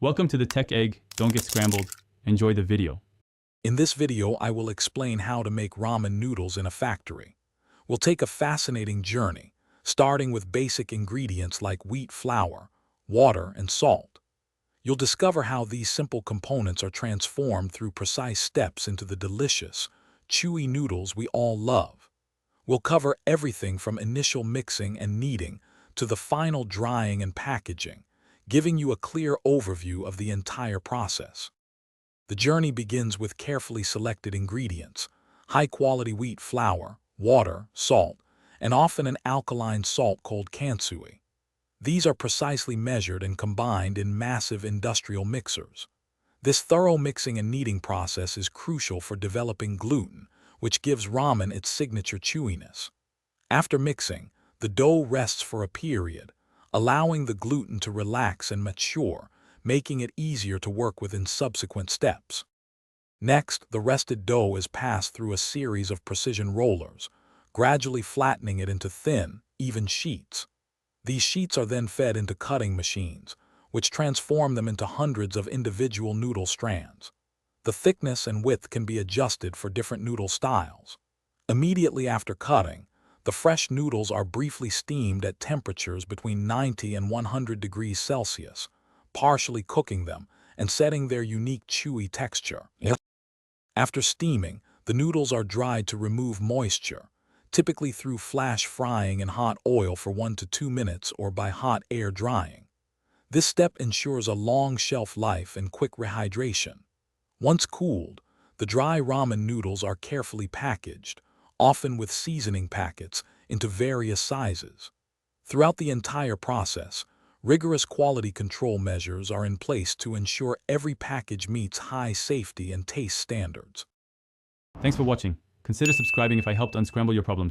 Welcome to the Tech Egg. Don't get scrambled. Enjoy the video. In this video, I will explain how to make ramen noodles in a factory. We'll take a fascinating journey, starting with basic ingredients like wheat flour, water, and salt. You'll discover how these simple components are transformed through precise steps into the delicious, chewy noodles we all love. We'll cover everything from initial mixing and kneading to the final drying and packaging, giving you a clear overview of the entire process. The journey begins with carefully selected ingredients: high-quality wheat flour, water, salt, and often an alkaline salt called kansui. These are precisely measured and combined in massive industrial mixers. This thorough mixing and kneading process is crucial for developing gluten, which gives ramen its signature chewiness. After mixing, the dough rests for a period, allowing the gluten to relax and mature, making it easier to work with in subsequent steps. Next, the rested dough is passed through a series of precision rollers, gradually flattening it into thin, even sheets. These sheets are then fed into cutting machines, which transform them into hundreds of individual noodle strands. The thickness and width can be adjusted for different noodle styles. Immediately after cutting, the fresh noodles are briefly steamed at temperatures between 90 and 100 degrees Celsius, partially cooking them and setting their unique chewy texture. After steaming, the noodles are dried to remove moisture, typically through flash frying in hot oil for 1 to 2 minutes or by hot air drying. This step ensures a long shelf life and quick rehydration. Once cooled, the dry ramen noodles are carefully packaged, often with seasoning packets, into various sizes. Throughout the entire process, rigorous quality control measures are in place to ensure every package meets high safety and taste standards. Thanks for watching. Consider subscribing if I helped unscramble your problems.